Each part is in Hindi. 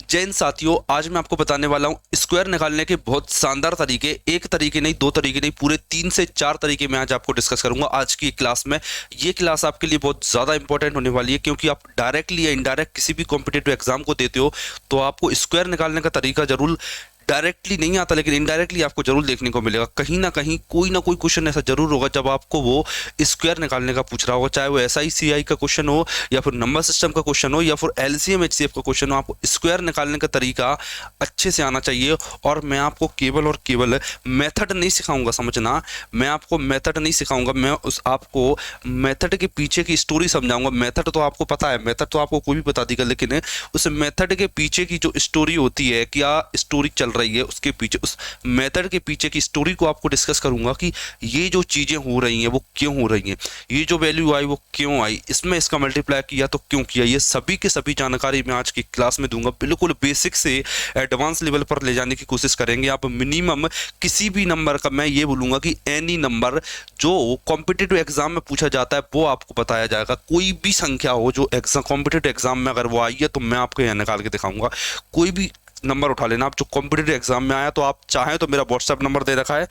जय हिंद साथियों, आज मैं आपको बताने वाला हूं स्क्वायर निकालने के बहुत शानदार तरीके। एक तरीके नहीं, दो तरीके नहीं, पूरे 3 से 4 तरीके मैं आज आपको डिस्कस करूंगा आज की क्लास में। ये क्लास आपके लिए बहुत ज़्यादा इंपॉर्टेंट होने वाली है, क्योंकि आप डायरेक्टली या इनडायरेक्ट किसी भी कॉम्पिटिटिव एग्जाम को देते हो तो आपको स्क्वायर निकालने का तरीका जरूर डायरेक्टली नहीं आता, लेकिन इनडायरेक्टली आपको जरूर देखने को मिलेगा। कहीं ना कहीं कोई ना कोई क्वेश्चन ऐसा जरूर होगा जब आपको वो स्क्वायर निकालने का पूछ रहा होगा, चाहे वो SI CI का क्वेश्चन हो या फिर नंबर सिस्टम का क्वेश्चन हो या फिर LCM HCF का क्वेश्चन हो। आपको स्क्वायर निकालने का तरीका अच्छे से आना चाहिए। और मैं आपको केवल और केवल मेथड नहीं सिखाऊंगा, समझना, मैं आपको मेथड नहीं सिखाऊंगा, मैं उस आपको मेथड के पीछे की स्टोरी समझाऊंगा। मेथड तो आपको पता है, मेथड तो आपको कोई भी बता देगा, लेकिन उस मेथड के पीछे की जो स्टोरी होती है, क्या स्टोरी चल रही है उसके पीछे, उस मेथड के पीछे की स्टोरी को आपको डिस्कस करूंगा कि ये जो चीजें हो रही हैं वो क्यों हो रही हैं, ये जो वैल्यू आई वो क्यों आई, इसमें इसका मल्टीप्लाई किया तो क्यों किया। ये सभी की सभी जानकारी मैं आज की क्लास में दूंगा। बिल्कुल बेसिक से एडवांस लेवल पर ले जाने की कोशिश करेंगे। आप मिनिमम किसी भी नंबर का, मैं ये बोलूंगा कि एनी नंबर जो कॉम्पिटिटिव एग्जाम में पूछा जाता है वो आपको बताया जाएगा। कोई भी संख्या हो जो एग्जाम कॉम्पिटिटिव एग्जाम में अगर वो आई है तो मैं आपको यहाँ निकाल के दिखाऊंगा। कोई भी नंबर उठा लेना आप जो कॉम्पिटिटिव एग्जाम में आया, तो आप चाहें तो मेरा व्हाट्सएप नंबर दे रखा है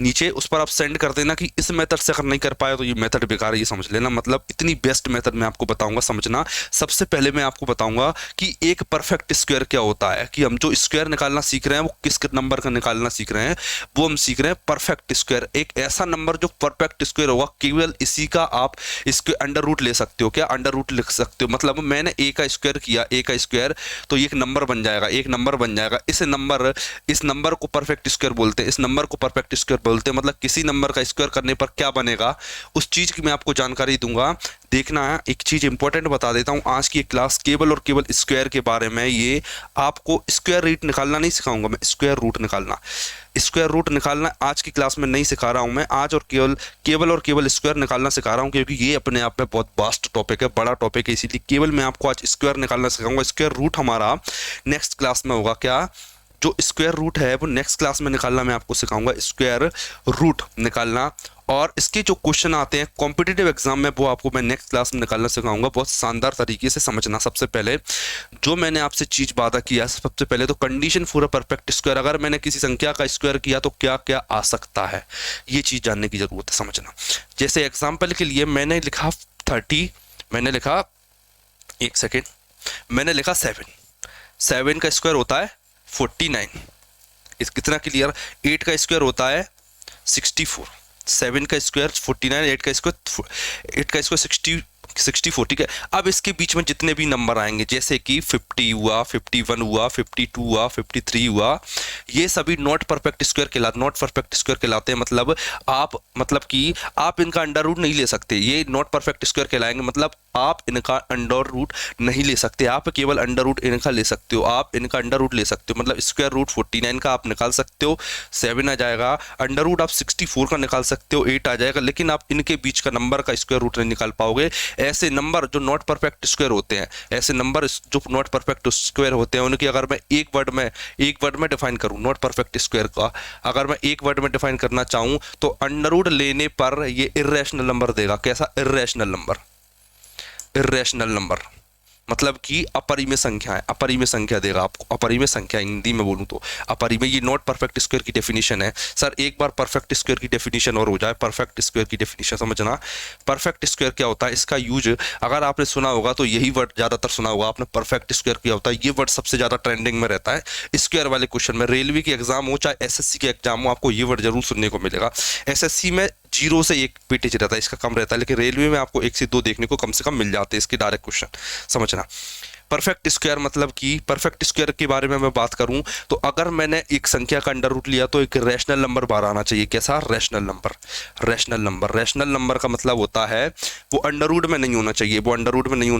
नीचे, उस पर आप सेंड कर देना कि इस मेथड से अगर नहीं कर पाए तो ये मेथड बेकार है, ये समझ लेना। मतलब इतनी बेस्ट मेथड मैं आपको बताऊंगा, समझना। सबसे पहले मैं आपको बताऊंगा कि एक परफेक्ट स्क्वायर क्या होता है, कि हम जो स्क्वायर निकालना सीख रहे हैं वो किस नंबर का निकालना सीख रहे हैं, वो हम सीख रहे हैं परफेक्ट स्क्वायर। एक ऐसा नंबर जो परफेक्ट स्क्वायर होगा, केवल इसी का आप इसके अंडर रूट ले सकते हो। क्या अंडर रूट लिख सकते हो, मतलब मैंने a का स्क्वायर किया, a का स्क्वायर, तो एक नंबर बन जाएगा, एक नंबर बन जाएगा। इस नंबर को परफेक्ट स्क्वायर बोलते हैं, इस नंबर को परफेक्ट स्क्वायर बोलते हैं। मतलब किसी नंबर का स्क्वायर करने पर क्या बनेगा उस चीज की मैं आपको जानकारी दूंगा। देखना है, एक चीज इंपॉर्टेंट बता देता हूं, आज की क्लास केवल और केवल स्क्वायर के बारे में। ये आपको स्क्वायर रूट निकालना नहीं सिखाऊंगा मैं, स्क्वायर रूट निकालना आज की क्लास में नहीं सिखा रहा हूं मैं। आज और केवल और केवल स्क्वायर निकालना सिखा रहा हूं, क्योंकि ये अपने आप में बहुत वास्ट टॉपिक है, बड़ा टॉपिक है, इसीलिए केवल मैं आपको आज स्क्वायर निकालना सिखाऊंगा। स्क्वायर रूट हमारा नेक्स्ट क्लास में होगा। क्या जो स्क्वायर रूट है वो नेक्स्ट क्लास में निकालना मैं आपको सिखाऊंगा, स्क्वायर रूट निकालना। और इसके जो क्वेश्चन आते हैं कॉम्पिटिटिव एग्जाम में वो आपको मैं नेक्स्ट क्लास में निकालना सिखाऊंगा, बहुत शानदार तरीके से समझना। सबसे पहले जो मैंने आपसे चीज वादा किया, सबसे पहले तो condition for a perfect square, अगर मैंने किसी संख्या का स्क्वायर किया तो क्या क्या आ सकता है, ये चीज जानने की जरूरत है, समझना। जैसे एग्जाम्पल के लिए मैंने लिखा 30, मैंने लिखा, एक सेकेंड, मैंने लिखा 7 का स्क्वायर होता है 49। इस कितना क्लियर। 8 का स्क्वायर होता है 64, 7 का स्क्वायर 49, 8 का स्क्वायर 64, ठीक है। अब इसके बीच में जितने भी नंबर आएंगे, जैसे कि 50 हुआ, 51 हुआ, 52 हुआ, 53 हुआ, ये सभी नॉट परफेक्ट स्क्वायर कहलाते हैं। मतलब कि आप इनका अंडर रूट नहीं ले सकते, ये नॉट परफेक्ट स्क्वायर कहलाएंगे। मतलब आप इनका अंडर रूट नहीं ले सकते, आप केवल अंडर रूट इनका ले सकते हो, आप इनका अंडर रूट ले सकते हो। मतलब स्क्वायर रूट 49 का आप निकाल सकते हो, 7 आ जाएगा। अंडर रूट आप 64 का निकाल सकते हो, 8 आ जाएगा। लेकिन आप इनके बीच का नंबर का स्क्वायर रूट नहीं निकाल पाओगे। ऐसे नंबर जो नॉट परफेक्ट स्क्वायर होते हैं, ऐसे नंबर जो नॉट परफेक्ट स्क्वायर होते हैं, उनकी अगर मैं एक वर्ड में डिफाइन करूं नॉट परफेक्ट स्क्वायर का, अगर मैं एक वर्ड में डिफाइन करना चाहूं तो अंडर रूट लेने पर ये इर्रेशनल नंबर देगा। कैसा? इर्रेशनल नंबर, मतलब कि अपरिमेय संख्या है, अपरिमेय संख्या देगा आपको, अपरिमेय संख्या हिंदी में बोलूं तो अपरिमेय। ये नॉट परफेक्ट स्क्वायर की डेफिनेशन है। सर एक बार परफेक्ट स्क्वायर की डेफिनेशन और हो जाए, परफेक्ट स्क्वायर की डेफिनेशन समझना। परफेक्ट स्क्वायर क्या होता है, इसका यूज अगर आपने सुना होगा तो यही वर्ड ज्यादातर सुना होगा आपने, परफेक्ट स्क्वायर क्या होता है। ये वर्ड सबसे ज्यादा ट्रेंडिंग में रहता है स्क्वायर वाले क्वेश्चन में। रेलवे के एग्जाम हो चाहे SSC के एग्जाम हो, आपको ये वर्ड जरूर सुनने को मिलेगा। SSC में 0 से 1 वेटेज रहता है, इसका कम रहता है, लेकिन रेलवे में आपको 1 से 2 देखने को कम से कम मिल जाते हैं इसके डायरेक्ट क्वेश्चन, समझना। परफेक्ट स्क्वायर मतलब कि परफेक्ट स्क्वायर के बारे में मैं बात करूं तो अगर मैंने एक संख्या का अंडर रूट लिया तो एक रैशनल नंबर बाहर आना चाहिए। कैसा? रैशनल नंबर का मतलब होता है वो अंडर रूट में नहीं होना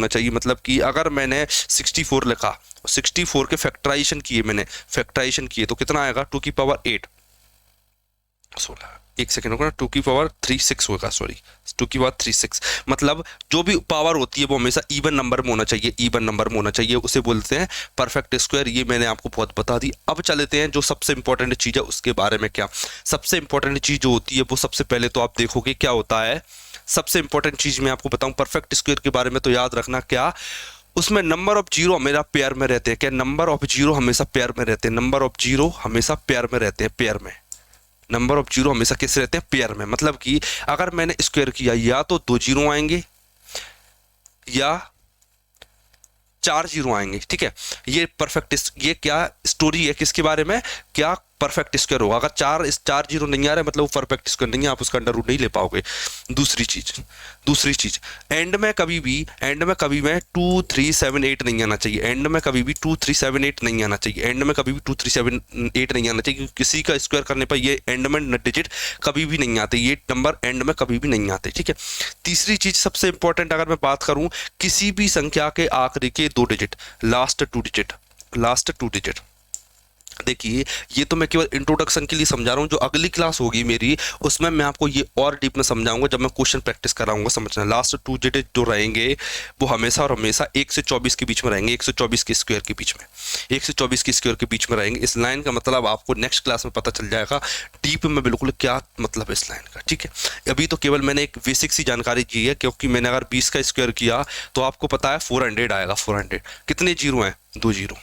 चाहिए, मतलब कि अगर मैंने 64 लिखा, 64 के फैक्टराइजेशन किए तो कितना आएगा? 2 की पावर 8, 16, एक सेकेंड होगा ना, 2 की पावर 36 होगा, सॉरी 2 की पावर 36। मतलब जो भी पावर होती है वो हमेशा इवन नंबर में होना चाहिए, उसे बोलते हैं परफेक्ट स्क्वायर। ये मैंने आपको बहुत बता दी। अब चलते हैं जो सबसे इंपॉर्टेंट चीज है उसके बारे में। क्या सबसे इंपॉर्टेंट चीज जो होती है वो सबसे पहले तो आप देखोगे क्या होता है। सबसे इंपॉर्टेंट चीज मैं आपको बताऊं परफेक्ट स्क्वायर के बारे में, तो याद रखना क्या उसमें नंबर ऑफ जीरो मेरा पेयर में रहते हैं। क्या नंबर ऑफ जीरो हमेशा पेयर में रहते हैं? नंबर ऑफ जीरो हमेशा पेयर में रहते हैं, पेयर में। नंबर ऑफ जीरो हमेशा किस रहते हैं? पेयर में। मतलब कि अगर मैंने स्क्वायर किया या तो 2 जीरो आएंगे या 4 जीरो आएंगे, ठीक है। ये परफेक्ट, ये क्या स्टोरी है किसके बारे में? क्या परफेक्ट स्क्वायर होगा। अगर 4 जीरो नहीं आ रहा है मतलब वो परफेक्ट स्क्वायर नहीं है, आप उसका अंडर रूट नहीं ले पाओगे। दूसरी चीज एंड में कभी भी 2 3 7 8 नहीं आना चाहिए। एंड में कभी भी 2 3 7 8 नहीं आना चाहिए। एंड में कभी भी 2 3 7 8 नहीं आना चाहिए, क्योंकि किसी का स्क्वायर करने पर ये एंड में डिजिट कभी भी नहीं आते, ये नंबर एंड में कभी भी नहीं आते, ठीक है। तीसरी चीज सबसे इंपॉर्टेंट, अगर मैं बात करूं किसी भी संख्या के आखिरी के 2 डिजिट, लास्ट टू डिजिट। देखिए ये तो मैं केवल इंट्रोडक्शन के लिए समझा रहा हूँ, जो अगली क्लास होगी मेरी उसमें मैं आपको ये और डीप में समझाऊंगा, जब मैं क्वेश्चन प्रैक्टिस कराऊंगा। समझना, लास्ट 2 डिजिट जो रहेंगे वो हमेशा और हमेशा 1 से 24 के बीच में रहेंगे, 124 के स्क्वायर के बीच में, 124 के स्क्वायर के बीच में रहेंगे। इस लाइन का मतलब आपको नेक्स्ट क्लास में पता चल जाएगा डीप में बिल्कुल क्या मतलब है इस लाइन का, ठीक है। अभी तो केवल मैंने एक बेसिक सी जानकारी दी है, क्योंकि मैंने अगर 20 का स्क्वायर किया तो आपको पता है 400 आएगा। 400 कितने जीरो हैं? 2 जीरो,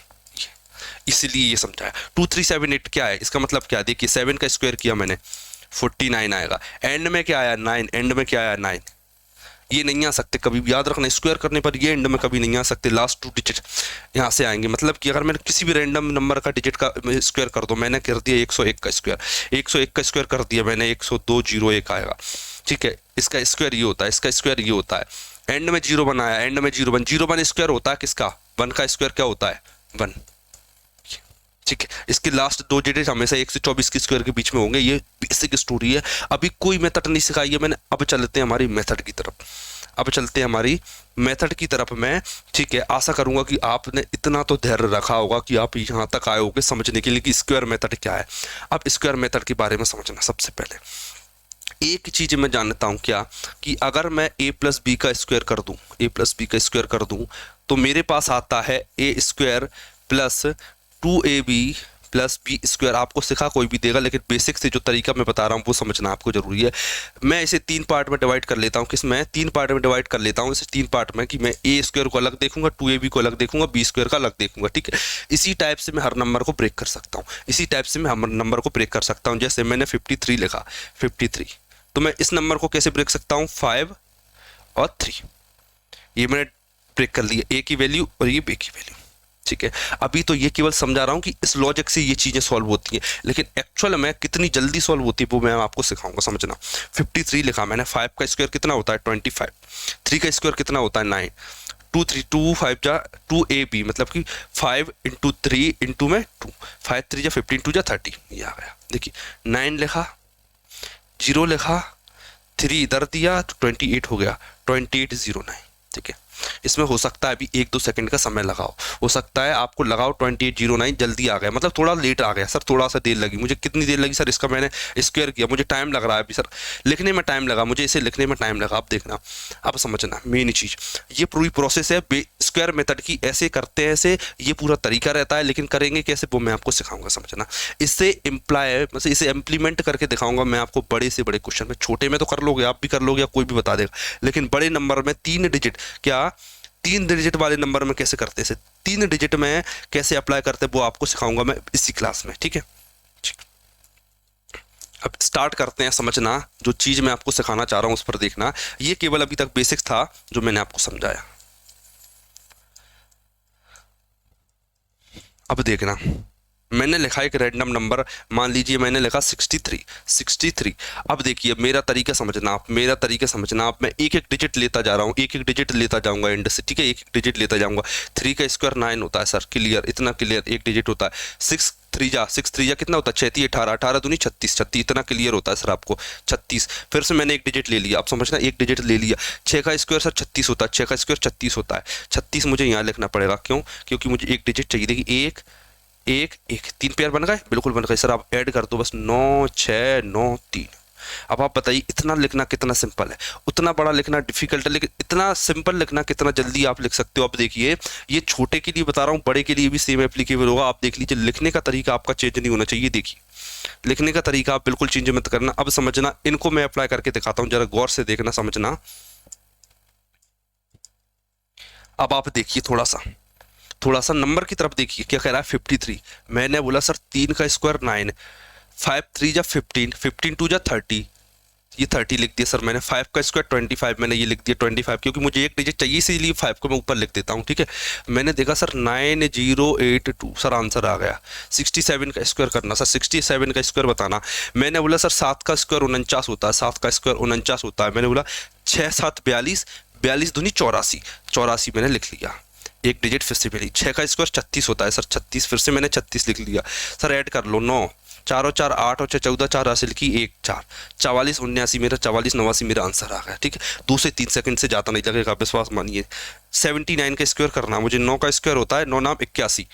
इसलिए ये समझाया। 2 3 7 8 क्या है, इसका मतलब क्या? देखिए 7 का स्क्वायर किया मैंने 49 आएगा। एंड में क्या आया? 9। एंड में क्या आया? 9। ये नहीं आ सकते कभी भी, याद रखना, स्क्वायर करने पर ये एंड में कभी नहीं आ सकते। लास्ट 2 डिजिट यहाँ से आएंगे। मतलब कि अगर मैंने किसी भी रैंडम नंबर का डिजिट का स्क्वायर कर दो, मैंने कर दिया 101 का स्क्वायर, 101 का स्क्वायर कर दिया मैंने 10201 आएगा, ठीक है। इसका स्क्वायर ये होता है, इसका स्क्वायर ये होता है। एंड में जीरो बनाया, एंड में जीरो बन स्क्वायर होता है किसका? 1 का स्क्वायर क्या होता है? 1, ठीक है। इसके लास्ट 2 डिजिट हमेशा 1 से 24 के स्क्वायर के बीच में होंगे। ये बेसिक स्टोरी है, अभी कोई मेथड नहीं सिखाई है मैंने। अब चलते हैं हमारी मेथड की तरफ, मैं, ठीक है। आशा करूंगा कि आपने इतना तो धैर्य रखा होगा कि आप यहाँ तक आए होगे समझने के लिए कि स्क्वायर मेथड क्या है। अब स्क्वायर मेथड के बारे में समझना, सबसे पहले एक चीज मैं जानता हूं क्या, कि अगर मैं a प्लस बी का स्क्वायर कर दूं तो मेरे पास आता है a square plus 2ab plus b square. आपको सिखा कोई भी देगा, लेकिन बेसिक से जो तरीका मैं बता रहा हूँ वो समझना आपको जरूरी है। मैं इसे 3 पार्ट में डिवाइड कर लेता हूँ। किसमें? 3 पार्ट में डिवाइड कर लेता हूँ इसे 3 पार्ट में, कि मैं ए स्क्वायर को अलग देखूंगा, 2ab को अलग देखूंगा, बी स्क्वायर का अलग देखूंगा, ठीक है। इसी टाइप से मैं हर नंबर को ब्रेक कर सकता हूँ। जैसे मैंने 53 लिखा, 53, तो मैं इस नंबर को कैसे ब्रेक सकता हूँ? 5 और 3, ये मैंने ब्रेक कर लिया, ए की वैल्यू और ये बी की वैल्यू, ठीक है। अभी तो ये केवल समझा रहा हूँ कि इस लॉजिक से ये चीजें सॉल्व होती हैं, लेकिन एक्चुअल में कितनी जल्दी सॉल्व होती है वो मैं आपको सिखाऊंगा, समझना। 53 लिखा मैंने, 5 का स्क्वायर कितना होता है? 25, 3 का स्क्वायर कितना होता है? 9, 2 3 2 5 जा 2ab, मतलब कि 5 इंटू 3 इंटू में 2, 5 3 जा 15 2 जा 30, ये आ गया। देखिए 9 लिखा, 0 लिखा, 3 इधर दिया तो 28 हो गया, 2809, ठीक है। इसमें हो सकता है अभी 1-2 सेकंड का समय लगाओ, हो सकता है आपको लगाओ 2809 जल्दी आ गया, मतलब थोड़ा लेट आ गया सर, थोड़ा सा देर लगी मुझे। कितनी देर लगी सर? इसका मैंने स्क्वायर किया, मुझे टाइम लग रहा है अभी सर, लिखने में टाइम लगा मुझे, इसे लिखने में टाइम लगा। आप देखना, आप समझना मेन चीज, ये पूरी प्रोसेस है स्क्वायर मेथड की। ऐसे करते हैं, ऐसे ये पूरा तरीका रहता है, लेकिन करेंगे कैसे वो मैं आपको सिखाऊंगा, समझना। इससे मतलब इसे इम्प्लीमेंट करके दिखाऊंगा मैं आपको बड़े से बड़े क्वेश्चन में। छोटे में तो कर लोगे, आप भी कर लोगे या कोई भी बता देगा, लेकिन बड़े नंबर में 3 डिजिट, क्या 3 डिजिट वाले नंबर में कैसे करते हैं, 3 डिजिट में कैसे अप्लाई करते हैं वो आपको सिखाऊंगा मैं इसी क्लास में, ठीक है। अब स्टार्ट करते हैं समझना, जो चीज मैं आपको सिखाना चाह रहा हूं उस पर देखना। ये केवल अभी तक बेसिक्स था जो मैंने आपको समझाया। अब देखना, मैंने लिखा एक रैंडम नंबर, मान लीजिए मैंने लिखा 63। अब देखिए मेरा तरीका समझना आप, मैं एक एक डिजिट लेता जा रहा हूँ, एक एक डिजिट लेता जाऊंगा एंड से, ठीक है। एक एक डिजिट लेता जाऊंगा। 3 का स्क्वायर 9 होता है सर, क्लियर, इतना क्लियर, एक डिजिट होता है। 6 3 जा कितना होता है? 6 3 18, 18 दूनी 36, इतना क्लियर होता है सर आपको, 36। फिर से मैंने एक डिजिट ले लिया, आप समझना, एक डिजिट ले लिया। 6 का स्क्वायर सर 36 होता है, 6 का स्क्वायर 36 होता है। 36 मुझे यहाँ लिखना पड़ेगा, क्यों? क्योंकि मुझे एक डिजिट चाहिए। देखिए 1 1 1, 3 पेयर बन गए, बिल्कुल बन गए सर। आप ऐड कर दो बस, 9 6 9 3। अब आप बताइए इतना लिखना कितना सिंपल है, उतना बड़ा लिखना डिफिकल्ट है, लेकिन इतना सिंपल लिखना कितना जल्दी आप लिख सकते हो। अब देखिए ये छोटे के लिए बता रहा हूँ, बड़े के लिए भी सेम एप्लीकेबल होगा। आप देख लीजिए, लिखने का तरीका आपका चेंज नहीं होना चाहिए। देखिए लिखने का तरीका आप बिल्कुल चेंज मत करना। अब समझना, इनको मैं अप्लाई करके दिखाता हूँ, जरा गौर से देखना, समझना। अब आप देखिए थोड़ा सा नंबर की तरफ देखिए, क्या कह रहा है 53। मैंने बोला सर 3 का स्क्वायर 9, 5 3 जा 15, 15 2 जा 30, ये 30 लिख दिया सर मैंने। 5 का स्क्वायर 25, मैंने ये लिख दिया 25, क्योंकि मुझे एक डिजिट चाहिए इसीलिए 5 को मैं ऊपर लिख देता हूँ, ठीक है। मैंने देखा सर 9082, सर आंसर आ गया। 67 का स्क्वायर करना सर, 67 का स्क्वायर बताना। मैंने बोला सर 7 का स्क्वायर 49 होता है, 7 का स्क्वायर 49 होता है। मैंने बोला 6 7 42, 42 दूनी 84, 84 मैंने लिख लिया। एक डिजिट फिर से मिली। 6 का स्क्वायर 36 होता है सर, 36 फिर से मैंने 36 लिख लिया। सर ऐड कर लो, 9 4 और 4 8 और 6 14, 4 हासिल की 1 4, 44 79 मेरा, 44 89 मेरा आंसर आ गया, ठीक है। 2 से 3 सेकंड से ज़्यादा नहीं लगेगा, विश्वास मानिए। 79 का स्क्वायर करना मुझे, 9 का स्क्वायर होता है 9 नाम 81,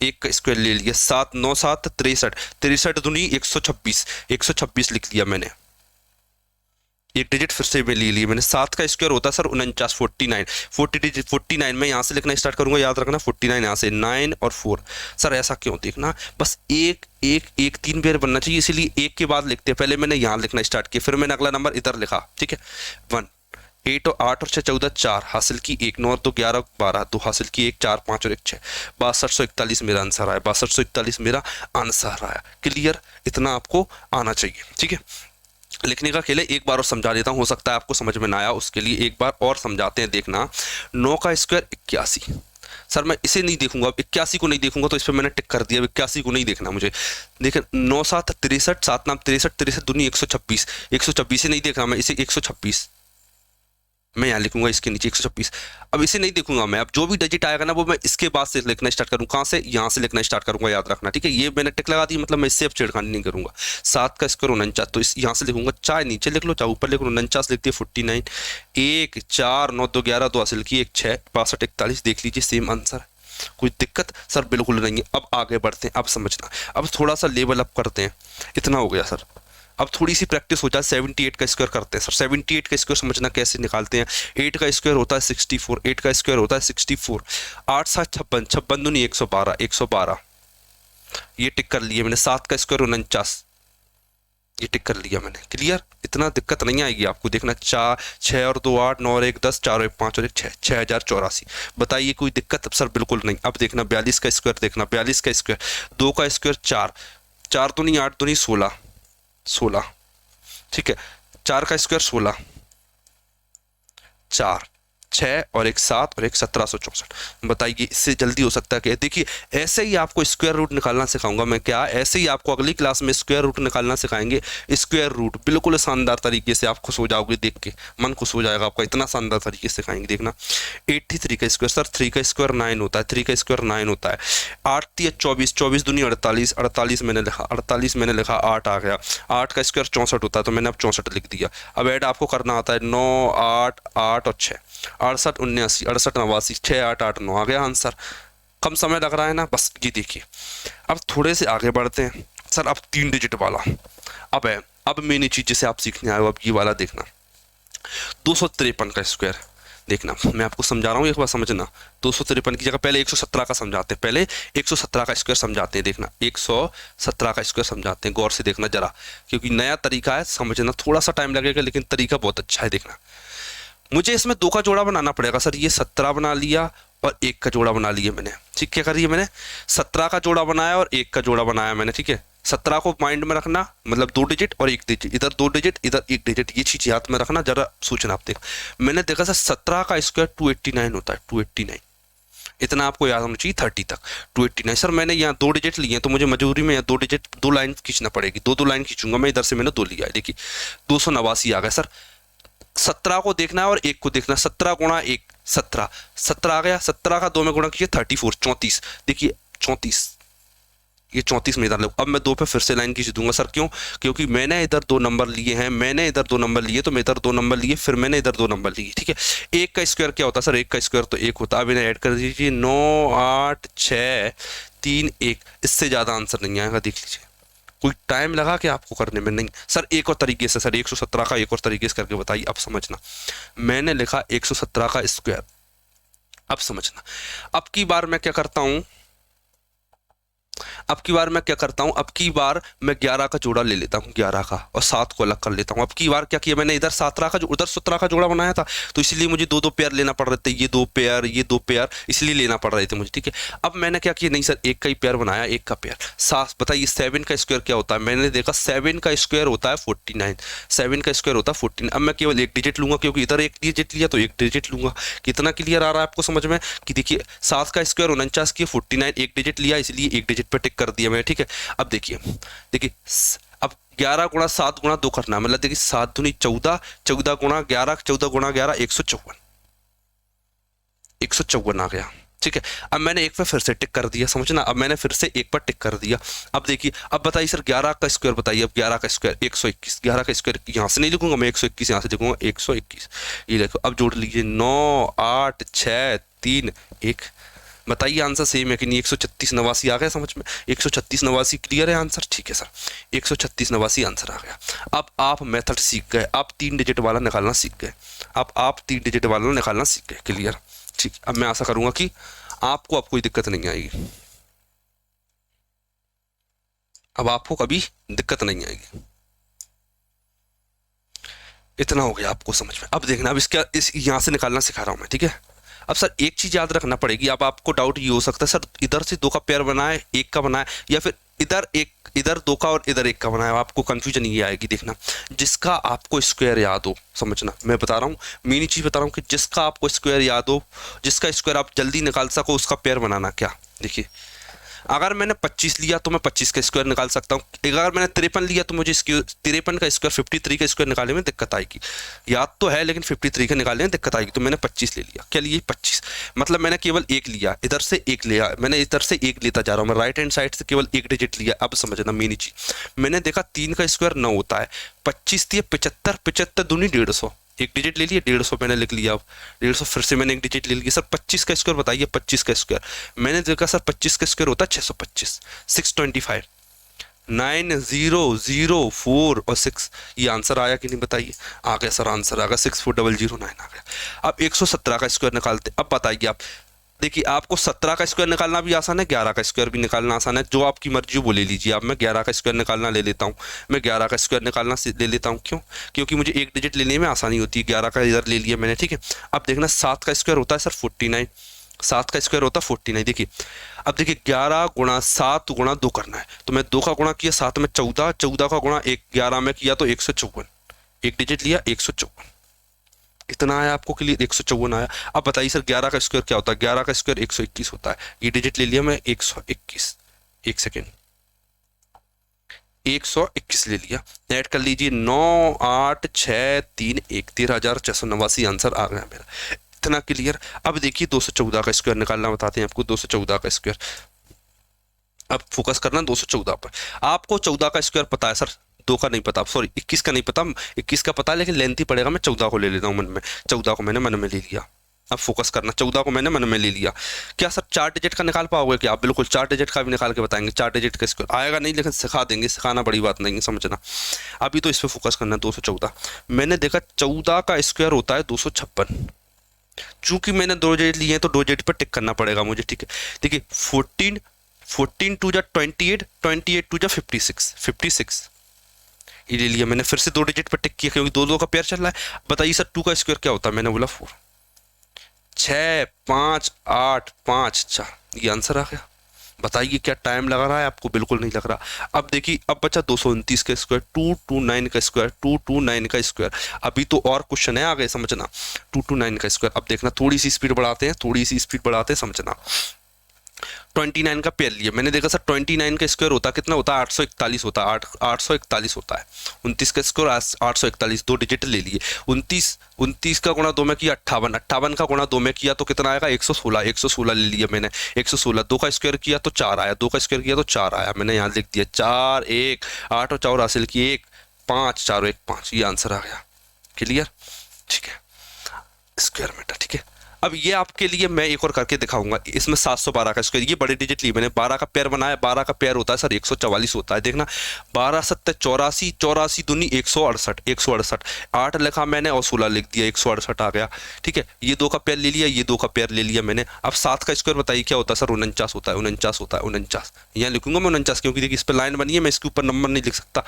1 का स्क्वायर ले लिया। 7 9 7 63, 63 दूनी 126, 126 लिख लिया मैंने। एक डिजिट फिर से मैं ले ली मैंने। 7 का स्क्वायर होता है सर 49, 49, 40 डिजिट 49 मैं यहाँ से लिखना स्टार्ट करूंगा, याद रखना 49 यहाँ से 9 और 4। सर ऐसा क्यों, देखना बस एक एक एक 3 पेयर बनना चाहिए, इसीलिए एक के बाद लिखते हैं। पहले मैंने यहाँ लिखना स्टार्ट किया, फिर मैंने अगला नंबर इधर लिखा, ठीक है। 1 8 और 8 और 6 14, 4 हासिल की 1, 9 और 2 11 12, 2 हासिल की 1 4 5 और 1 6, 6241 मेरा आंसर आया। 6241 मेरा आंसर आया। क्लियर, इतना आपको आना चाहिए, ठीक है। लिखने का खेल है, एक बार और समझा देता हूँ, हो सकता है आपको समझ में ना आया, उसके लिए एक बार और समझाते हैं, देखना। 9 का स्क्वायर 81, सर मैं इसे नहीं देखूंगा, अब 81 को नहीं देखूंगा, तो इस पर मैंने टिक कर दिया। 81 को नहीं देखना मुझे, देखिए 9 7 63, 7 नाम 63, 63 दूनी 126, 126 से नहीं देखना मैं इसे, 126 मैं यहाँ लिखूंगा, इसके नीचे 126। अब इसे नहीं देखूंगा मैं, अब जो भी डिजिट आएगा ना वो मैं इसके बाद से लिखना स्टार्ट करूँ, कहाँ से, यहाँ से लिखना स्टार्ट करूंगा, याद रखना, ठीक है। ये मैंने टिक लगा दी, मतलब मैं इससे अब छेड़खानी नहीं करूंगा। 7 का स्क्वायर 49, तो इस यहाँ से लिखूंगा, चाहे नीचे लिख लो चाहे ऊपर लिख लो, 49 लिख दिया। 49 1 4 9 2 11, 2 हासिल की 1 6 62 41, देख लीजिए सेम आंसर। कोई दिक्कत सर बिल्कुल नहीं है। अब आगे बढ़ते हैं, अब समझना, अब थोड़ा सा लेवल अप करते हैं। इतना हो गया सर, अब थोड़ी सी प्रैक्टिस हो जाए। 78 का स्क्वायर करते हैं सर। 78 का स्क्वायर समझना कैसे निकालते हैं। 8 का स्क्वायर होता है 64, 8 का स्क्वायर होता है 64, 8 7 56, 56 दूनी 112, 112 ये टिक कर लिए मैंने। 7 का स्क्वायर 49, ये टिक कर लिया मैंने। क्लियर, इतना दिक्कत नहीं आएगी आपको, देखना। 4 6 और 2 8, 9 और 1 10, 4 और 1 5 और 1 6, 6084। बताइए कोई दिक्कत अब सर, बिल्कुल नहीं। अब देखना 42 का स्क्वायर, देखना 42 का स्क्वायर, 2 का स्क्वायर 4, 4 दूनी 8 दूनी 16, 16, ठीक है। 4 का स्क्वायर 16, 4 6 और 1 7 और 1 1764। बताइए इससे जल्दी हो सकता है क्या। देखिए ऐसे ही आपको स्क्वायर रूट निकालना सिखाऊंगा मैं, क्या ऐसे ही आपको अगली क्लास में स्क्वायर रूट निकालना सिखाएंगे। स्क्वायर रूट बिल्कुल शानदार तरीके से, आप खुश हो जाओगे देख के, मन खुश हो जाएगा आपका, इतना शानदार तरीके से सिखाएंगे, देखना। 83 का स्क्वायर, सर 3 का स्क्वायर 9 होता है, 3 का स्क्वायर 9 होता है। 8 3 24, 24 दूनी 48, 48 मैंने लिखा, 48 मैंने लिखा, 8 आ गया। 8 का स्क्वायर 64 होता है, तो मैंने अब 64 लिख दिया। अब ऐड आपको करना आता है 9 8 8 और 6, 68 79, 68 89, 6 8 8 9 आ गया आंसर। कम समय लग रहा है ना, बस ये देखिए। अब थोड़े से आगे बढ़ते हैं सर, अब 3 डिजिट वाला अब है। अब मेन चीज जिसे आप सीखने आए हो, अब ये वाला देखना। 253 का स्क्वायर, देखना मैं आपको समझा रहा हूँ, एक बार समझना। 253 की जगह पहले 117 का समझाते हैं, पहले 117 का स्क्वायर समझाते हैं, देखना 117 का स्क्वायर समझाते हैं, गौर से देखना जरा, क्योंकि नया तरीका है, समझना थोड़ा सा टाइम लगेगा, लेकिन तरीका बहुत अच्छा है। देखना मुझे इसमें 2 का जोड़ा बनाना पड़ेगा सर। ये 17 बना लिया और 1 का जोड़ा बना लिया मैंने, ठीक। क्या करिए मैंने 17 का जोड़ा बनाया और 1 का जोड़ा बनाया मैंने, ठीक है। 17 को माइंड में रखना, मतलब 2 डिजिट और 1 डिजिट, इधर 2 डिजिट इधर 1 डिजिट, ये चीज याद में रखना जरा, सोचना आप। देख मैंने देखा सर 17 का स्क्वायर 289 होता है, 289, इतना आपको याद होना चाहिए 30 तक। 289 सर मैंने यहाँ 2 डिजिट लिए हैं, तो मुझे मजबूरी में यहाँ 2 डिजिट 2 लाइन खींचना पड़ेगी, 2 लाइन खींचूंगा मैं, इधर से मैंने 2 लिया है। देखिए 289 आ गया सर। 17 को देखना है और 1 को देखना, 17 गुणा 1 17, 17 आ गया। 17 का 2 में गुणा कीजिए 34, 34, देखिए 34, ये 34 में इधर लो। अब मैं 2 पे फिर से लाइन खींच दूंगा सर, क्यों, क्योंकि मैंने इधर 2 नंबर लिए हैं, मैंने इधर 2 नंबर लिए, तो मैं इधर 2 नंबर लिए, फिर मैंने इधर 2 नंबर लिए, ठीक है। 1 का स्क्वायर क्या होता है सर, 1 का स्क्वायर तो 1 होता है। अब इन्हें ऐड कर दीजिए, 9 8 6 3 1, इससे ज्यादा आंसर नहीं आएगा, देख लीजिए। कोई टाइम लगा कि आपको करने में, नहीं सर। एक और तरीके से सर, 117 का एक और तरीके से करके बताइए, अब समझना। मैंने लिखा 117 का स्क्वायर, अब समझना। अब की बार मैं क्या करता हूं, अब की बार मैं क्या करता हूँ, अब की बार मैं 11 का जोड़ा ले लेता हूँ, 11 का, और 7 को अलग कर लेता हूँ। अब की बार क्या किया मैंने, इधर 17 का उधर 17 का जोड़ा बनाया था, तो इसलिए मुझे दो दो पेयर लेना पड़ रहे थे, ये दो पेयर ये दो पेयर इसलिए लेना पड़ रहे थे मुझे, ठीक है। अब मैंने क्या किया, नहीं सर एक का ही पेयर बनाया, एक का पेयर। सात बताइए 7 का स्क्वायर क्या होता है, मैंने देखा 7 का स्क्वायर होता है 49, 7 का स्क्वायर होता है 14। अब मैं केवल एक डिजिट लूंगा, क्योंकि इधर एक डिजिट लिया तो एक डिजिट लूंगा। कितना क्लियर आ रहा है आपको समझ में, कि देखिए 7 का स्क्वायर 49 की, 49 एक डिजिट लिया इसलिए एक डिजिट पर टिक कर दिया मैंने, ठीक है। अब देखिए देखिए अब 11 गुणा 7 गुणा 2 करना, मतलब देखिए 7 दूनी 14, 14 गुणा 11, 14 गुणा 11 154, 154 आ गया, ठीक है। अब मैंने एक पे फिर से टिक कर दिया, समझना, अब मैंने फिर से एक पर टिक कर दिया। अब देखिए, अब बताइए सर 11 का स्क्वायर बताइए, अब 11 का स्क्वायर 121, 11 का स्क्वायर यहाँ से नहीं लिखूंगा मैं, 121 यहाँ से लिखूंगा 121, ये देखो। अब जोड़ लीजिए 9 8 6 3 1, बताइए आंसर सेम है कि नहीं, 136 89 आ गया समझ में, 136 89 क्लियर है आंसर, ठीक है सर, 136 89 आंसर आ गया। अब आप मेथड सीख गए, आप 3 डिजिट वाला निकालना सीख गए, अब आप 3 डिजिट वाला निकालना सीख गए, क्लियर, ठीक। अब मैं आशा करूंगा कि आपको अब कोई दिक्कत नहीं आएगी, अब आपको कभी दिक्कत नहीं आएगी। इतना हो गया आपको समझ में। अब देखना, अब इसका इस यहाँ से निकालना सिखा रहा हूं मैं, ठीक है। अब सर एक चीज याद रखना पड़ेगी, अब आपको डाउट ये हो सकता है सर इधर से 2 का पेयर बनाए, एक का बनाए, या फिर इधर एक, इधर 2 का और इधर एक का बनाया, आपको कंफ्यूजन ये आएगी। देखना, जिसका आपको स्क्वायर याद हो, समझना मैं बता रहा हूँ, मेन चीज बता रहा हूँ कि जिसका आपको स्क्वायर याद हो, जिसका स्क्वायर आप जल्दी निकाल सको, उसका पेयर बनाना। क्या देखिए, अगर मैंने 25 लिया तो मैं 25 का स्क्वायर निकाल सकता हूँ, अगर मैंने 53 लिया तो मुझे 53 का स्क्वायर 53 का स्क्वायर निकालने में दिक्कत आएगी, याद तो है लेकिन 53 का निकालने में दिक्कत आएगी, तो मैंने 25 ले लिया। क्या लिए 25, मतलब मैंने केवल एक लिया, इधर से एक लिया, मैंने इधर से एक लेता जा रहा हूँ, मैं राइट हैंड साइड से केवल एक डिजिट लिया। अब समझना मेन चीज, मैंने देखा 3 का स्क्वायर 9 होता है, 25 दिए 75, 75 दूनी 150, एक डिजिट ले लिया, 150 मैंने लिख लिया। अब 150 फिर से मैंने एक डिजिट ले लिया। सर 25 का स्क्वायर बताइए, 25 का स्क्वायर मैंने देखा सर 25 का स्क्वायर होता है 625, 625, 9004 और 6, ये आंसर आया कि नहीं बताइए, आ गया सर, आंसर आ गया 64009 आ गया। अब 117 का स्क्वायर निकालते, अब बताइए आप, देखिए आपको 17 का स्क्वायर निकालना भी आसान है, 11 का स्क्वायर भी निकालना आसान है, जो आपकी मर्जी वो ले लीजिए। अब मैं 11 का स्क्वायर निकालना ले लेता हूँ, मैं 11 का स्क्वायर निकालना ले लेता हूँ, क्यों, क्योंकि मुझे एक डिजिट लेने में आसानी होती है। 11 का इधर ले लिया मैंने, ठीक है। अब देखना 7 का स्क्वायर होता है सर 49, 7 का स्क्वायर होता है 49, देखिए। अब देखिए 11 गुणा 7 गुणा 2 करना है, तो मैं 2 का गुणा किया 7 में 14, 14 का गुणा 11 में किया तो 154, एक डिजिट लिया 154, इतना आया आपको के लिए 154 आया। अब बताइए सर 11 का स्क्वायर क्या होता है, 11 का स्क्वायर 121 होता है, ये डिजिट ले लिया मैं 121, एक सेकेंड 121 ले लिया, ऐड कर लीजिए 9 8 6 3 1, 13,689 आंसर आ गया मेरा, इतना क्लियर। अब देखिए 214 का स्क्वायर निकालना बताते हैं आपको, 214 का स्क्वायर, अब फोकस करना 214 पर। आपको 14 का स्क्वायर पता है सर, 2 का नहीं पता, सॉरी 21 का नहीं पता, 21 का पता है लेकिन लेंथी पड़ेगा, मैं 14 को ले लेता हूँ मन में, 14 को मैंने मन में ले लिया। अब फोकस करना, 14 को मैंने मन में ले लिया। क्या सर 4 डिजिट का निकाल पाओगे क्या आप, बिल्कुल 4 डिजिट का भी निकाल के बताएंगे, 4 डिजिट का स्क्वायर आएगा नहीं लेकिन सिखा देंगे, सिखाना बड़ी बात नहीं है, समझना। अभी तो इस पर फोकस करना, 214 मैंने देखा 14 का स्क्वायर होता है 256, चूंकि मैंने 2 डिजिट लिए हैं तो 2 डिजिट पर टिक करना पड़ेगा मुझे, ठीक है। देखिए 14 टू जा 28, 28 टू जा 56, 56 ये ले लिया मैंने, फिर से 2 डिजिट पर टिक किया क्योंकि 2 2 का पेयर चल रहा है। बताइए सर 2 का स्क्वायर क्या होता है, मैंने बोला 4, 6 5 8 5 4, ये आंसर आ गया। बताइए क्या टाइम लग रहा है आपको, बिल्कुल नहीं लग रहा। अब देखिए अब बचा 229 का स्क्वायर, 229 का स्क्वायर, 229 का स्क्वायर, अभी तो और क्वेश्चन है आगे, समझना। 229 का स्क्वायर, अब देखना थोड़ी सी स्पीड बढ़ाते हैं, थोड़ी सी स्पीड बढ़ाते हैं, समझना। 29 का पेयर लिया मैंने, देखा सर 29 का स्क्वायर होता कितना होता है, 841 होता है, 841 होता है। 29 का स्क्वायर 841, 2 डिजिट ले लिए। 29 का गुणा 2 में किया 58, 58 का गुणा 2 में किया तो कितना आएगा 116, 116 ले लिया मैंने, 116। 2 का स्क्वायर किया तो 4 आया, 2 का स्क्वायर किया तो 4 आया, मैंने यहाँ लिख दिया 4 1 8 और 4 हासिल किए 1 5, 4 1 5, ये आंसर आ गया, क्लियर, ठीक है, स्क्वायर मीटर, ठीक है। अब ये आपके लिए मैं एक और करके दिखाऊंगा। इसमें 712 का स्क्वायर, ये बड़े डिजिट लिए मैंने, 12 का पेयर बनाया, 12 का पेयर होता है सर 144 होता है। देखना 12 सत्ते 84, 84 दूनी 168, 168 8 लिखा मैंने और 16 लिख दिया, 168 आ गया। ठीक है, ये 2 का पेयर ले लिया, ये 2 का पेयर ले लिया मैंने। अब 7 का स्क्वायर बताइए क्या होता है सर? 49 होता है, 49 होता है, 49। यहाँ लिखूंगा मैं 49 क्योंकि देखिए इस पर लाइन बनी है, मैं इसके ऊपर नंबर नहीं लिख सकता।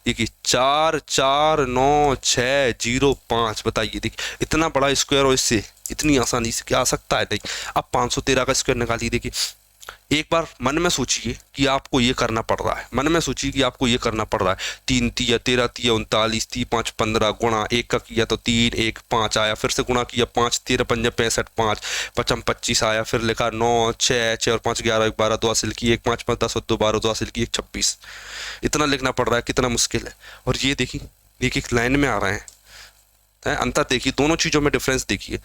देखिए 4 4 9 6 0 5, बताइए देखिए इतना बड़ा स्क्वायर और इससे इतनी आसानी से क्या आ सकता है? नहीं। अब 513 का स्क्वायर निकालिए। देखिए एक बार मन में सोचिए कि आपको ये करना पड़ रहा है, मन में सोचिए कि आपको ये करना पड़ रहा है। 3 तिया 13 तिया 39, 3 5 15, गुणा 1 का किया तो 3 1 5 आया, फिर से गुणा किया 5 13 5 65, 5 5 25 आया, फिर लिखा 9 6 6 और 5 11 1 12, 2 हासिल की, 1 5 5 10 2 12, 2 हासिल की, 1 26। इतना लिखना पड़ रहा है, कितना मुश्किल है। और ये देखिए एक एक लाइन में आ रहे हैं, अंतर देखिए, दोनों चीज़ों में डिफरेंस देखिए।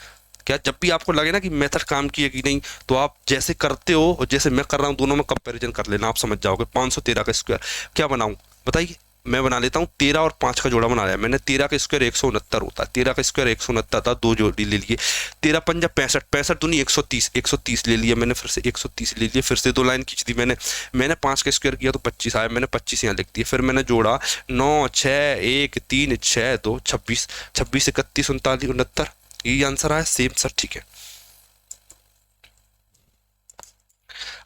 क्या जब भी आपको लगे ना कि मेथड काम किए कि नहीं, तो आप जैसे करते हो और जैसे मैं कर रहा हूँ दोनों में कंपैरिजन कर लेना, आप समझ जाओगे। 513 का स्क्वायर क्या बनाऊँ बताइए? मैं बना लेता हूँ 13 और 5 का जोड़ा बना लिया मैंने। 13 का स्क्वायर 169 होता है, 13 का स्क्वायर 169 था, 2 जोड़ी ले लिए। 13 पंजा 65, 65 दूनी 130, 130 ले लिया मैंने, फिर से 130 ले लिया, फिर से 2 लाइन खींच दी मैंने 5 का स्क्वायर किया तो 25 आया, मैंने 25 यहाँ लिख दिया। फिर मैंने जोड़ा 9 6 1 3 6 2 26, 26 31 39 69, ये आंसर आया सेम सर। ठीक है,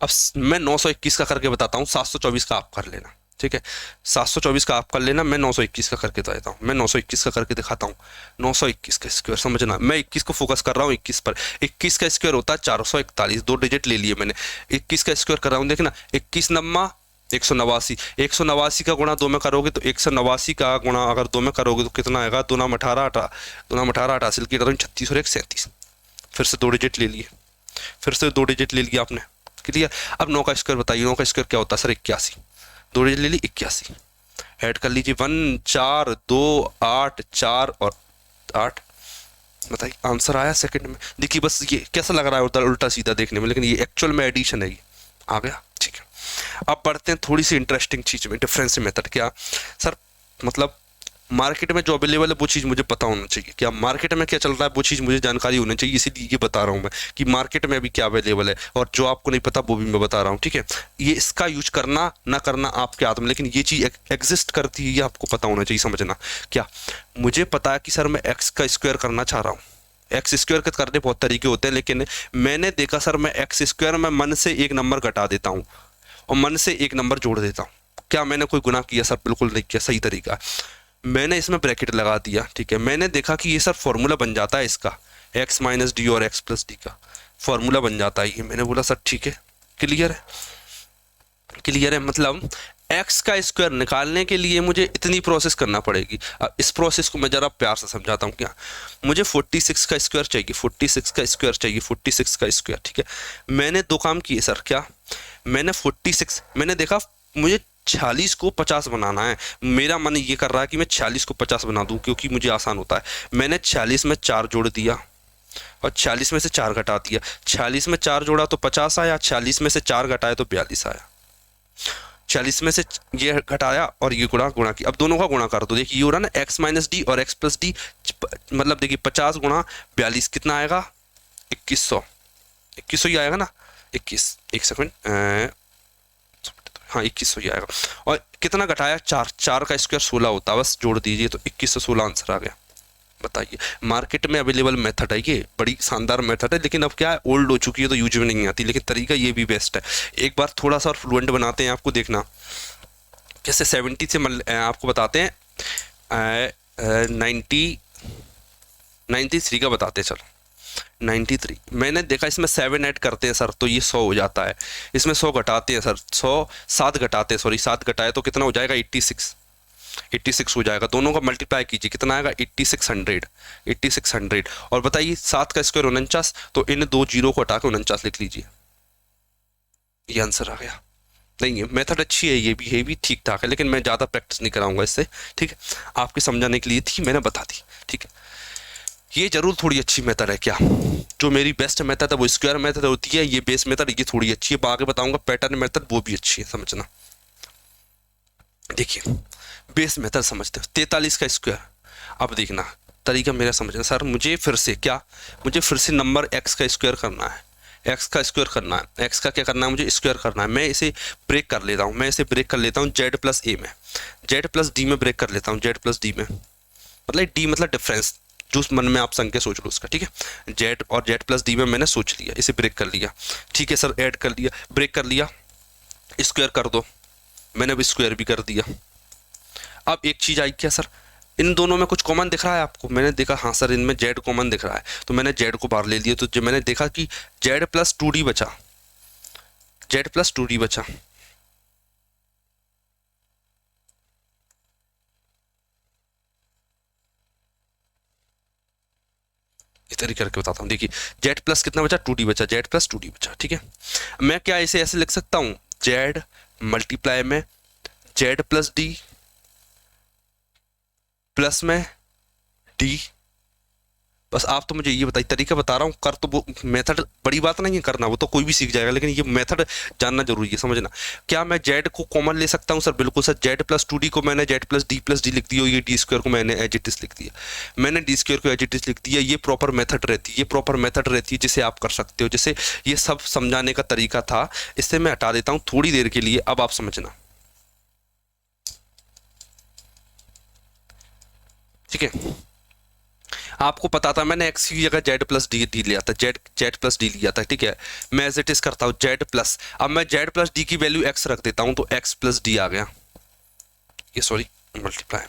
अब मैं 921 का करके बताता हूँ, 724 का आप कर लेना। ठीक है, 724 का आप कर लेना, मैं 921 का करके देता हूँ। मैं 921 का करके दिखाता हूँ। 921 का स्क्वायर समझना, मैं 21 को फोकस कर रहा हूँ, 21 पर। 21 का स्क्वायर होता है 441, 2 डिजिट ले लिए मैंने। 21 का स्क्वायर कर रहा हूँ, देखना 21 नम्मा 189, 189 का गुणा 2 में करोगे तो 189 का गुणा अगर 2 में करोगे तो कितना आएगा? 2 नाम 18 2 नाम 18 हासिल की 36 और 1 37। फिर से 2 डिजिट ले लिए, फिर से 2 डिजिट ले लिया आपने, क्लियर। अब 9 का स्क्वायर बताइए, 9 का स्क्वायर क्या होता है सर? 81, 2 डिजिट ले ली 81, ऐड कर लीजिए 1 4 2 8 4 और 8, बताइए आंसर आया सेकंड में। देखिए बस ये कैसा लग रहा है उल्टा उल्टा सीधा देखने में, लेकिन ये एक्चुअल में एडिशन है, ये आ गया। ठीक है, अब बढ़ते हैं थोड़ी सी इंटरेस्टिंग चीज में, डिफरेंस मेथड। क्या सर मतलब मार्केट में जो अवेलेबल है वो चीज़ मुझे पता होना चाहिए। क्या मार्केट में क्या चल रहा है वो चीज़ मुझे जानकारी होनी चाहिए, इसीलिए ये बता रहा हूँ मैं कि मार्केट में अभी क्या अवेलेबल है, और जो आपको नहीं पता वो भी मैं बता रहा हूँ। ठीक है, ये इसका यूज करना ना करना आपके हाथ में, लेकिन ये चीज़ एग्जिस्ट करती है, ये आपको पता होना चाहिए। समझना, क्या मुझे पता है कि सर मैं एक्स का स्क्वायर करना चाह रहा हूँ, एक्स स्क्वायर के करने बहुत तरीके होते हैं, लेकिन मैंने देखा सर मैं एक्स स्क्वायर में मन से एक नंबर घटा देता हूँ और मन से एक नंबर जोड़ देता हूँ। क्या मैंने कोई गुनाह किया सर? बिल्कुल नहीं किया, सही तरीका। मैंने इसमें ब्रैकेट लगा दिया, ठीक है, मैंने देखा कि ये सर फॉर्मूला बन जाता है इसका, x माइनस डी और x प्लस डी का फॉर्मूला बन जाता है ये। मैंने बोला सर ठीक है, क्लियर है, क्लियर है। मतलब x का स्क्वायर निकालने के लिए मुझे इतनी प्रोसेस करना पड़ेगी। अब इस प्रोसेस को मैं जरा प्यार से समझाता हूँ। क्या मुझे 46 का स्क्वायर चाहिए, 46 का स्क्वायर चाहिए, 46 का स्क्वायर। ठीक है, मैंने 2 काम किए सर। क्या मैंने 46, मैंने देखा मुझे 46 को 50 बनाना है, मेरा मन ये कर रहा है कि मैं 46 को 50 बना दूं क्योंकि मुझे आसान होता है। मैंने 46 में 4 जोड़ दिया और 46 में से 4 घटा दिया। 46 में 4 जोड़ा तो 50 आया, 46 में से 4 घटाया तो 42 आया। 40 में से ये घटाया और ये गुणा गुणा की, अब दोनों का गुणा कर दो। देखिए ये हो रहा ना x माइनस डी और x प्लस डी, मतलब देखिए 50 गुणा 42 कितना आएगा? 2100, 2100 ही आएगा ना। 21, एक सेकंड, हाँ 2100 ही आएगा। और कितना घटाया? 4, 4 का स्क्वायर 16 होता है, बस जोड़ दीजिए तो 2116 आंसर आ गया। बताइए, मार्केट में अवेलेबल मेथड है ये, बड़ी शानदार मेथड है, लेकिन अब क्या है ओल्ड हो चुकी है तो यूज में नहीं आती, लेकिन तरीका ये भी बेस्ट है। एक बार थोड़ा सा और फ्लुएंट बनाते हैं आपको, देखना जैसे 70 से आपको बताते हैं 93 का बताते हैं। चलो 93, मैंने देखा इसमें 7 ऐड करते हैं सर तो ये 100 हो जाता है, इसमें 100 घटाते हैं सर, 7 घटाते हैं, सॉरी 7 घटाए तो कितना हो जाएगा? 86 हो जाएगा। दोनों का मल्टीप्लाई कीजिए, कितना आएगा? 8600। और बताइए 7 का स्क्वायर 49, तो इन 2 जीरो को हटा के 49 लिख लीजिए, ये आंसर आ गया। नहीं है मेथड अच्छी है, ये भी ठीक ठाक है, लेकिन मैं ज़्यादा प्रैक्टिस नहीं कराऊंगा इससे। ठीक है, आपके समझाने के लिए थी, मैंने बता दी। ठीक है, ये जरूर थोड़ी अच्छी मेथड है। क्या जो मेरी बेस्ट मेथड है वो स्क्वायर मेथड होती है, ये बेस मेथड ये थोड़ी अच्छी है, आगे बताऊंगा पैटर्न मेथड वो भी अच्छी है, समझना। देखिए बेस मेथड समझते हो, 43 का स्क्वायर। अब देखना तरीका मेरा समझना सर, मुझे फिर से क्या, मुझे फिर से नंबर x का स्क्वायर करना है, x का स्क्वायर करना है, x का क्या करना है, मुझे स्क्वायर करना है। मैं इसे ब्रेक कर लेता हूँ, मैं इसे ब्रेक कर लेता हूँ z प्लस a में, z प्लस d में ब्रेक कर लेता हूँ, z प्लस d में, मतलब d मतलब डिफरेंस, जो मन में आप संख्या सोच लो उसका, ठीक है। z और z प्लस d में मैंने सोच लिया, इसे ब्रेक कर लिया, ठीक है सर, ऐड कर लिया, ब्रेक कर लिया, स्क्वायर कर दो, मैंने अब स्क्वायर भी कर दिया। अब एक चीज आई क्या सर, इन दोनों में कुछ कॉमन दिख रहा है आपको, मैंने देखा हाँ सर इनमें z कॉमन दिख रहा है, तो मैंने z को बाहर ले लिया, तो जब मैंने देखा कि z प्लस 2d बचा, z प्लस 2d बचा, इस तरीके करके बताता हूँ। देखिए z प्लस कितना बचा, 2d बचा, z प्लस 2d बचा, ठीक है। मैं क्या इसे ऐसे लिख सकता हूँ, z मल्टीप्लाई में z प्लस d प्लस में d, बस आप तो मुझे ये बताइए, तरीका बता रहा हूँ, कर तो वो मेथड बड़ी बात नहीं है करना, वो तो कोई भी सीख जाएगा, लेकिन ये मेथड जानना जरूरी है, समझना। क्या मैं z को कॉमन ले सकता हूँ सर, बिल्कुल सर, z प्लस 2d को मैंने z प्लस डी लिख दिया, और ये d स्क्वायर को मैंने एज इट इज लिख दिया, मैंने d स्क्वायर को एज इट इज लिख दिया। ये प्रॉपर मेथड रहती है, ये प्रॉपर मेथड रहती है जिसे आप कर सकते हो, जैसे ये सब समझाने का तरीका था, इससे मैं हटा देता हूँ थोड़ी देर के लिए, अब आप समझना, ठीक है। आपको पता था मैंने x की जगह z प्लस डी लिया था, z प्लस डी लिया था, ठीक है। मैं एज इट इज करता हूँ z प्लस, अब मैं z प्लस डी की वैल्यू x रख देता हूँ, तो x प्लस डी आ गया, ये सॉरी मल्टीप्लाई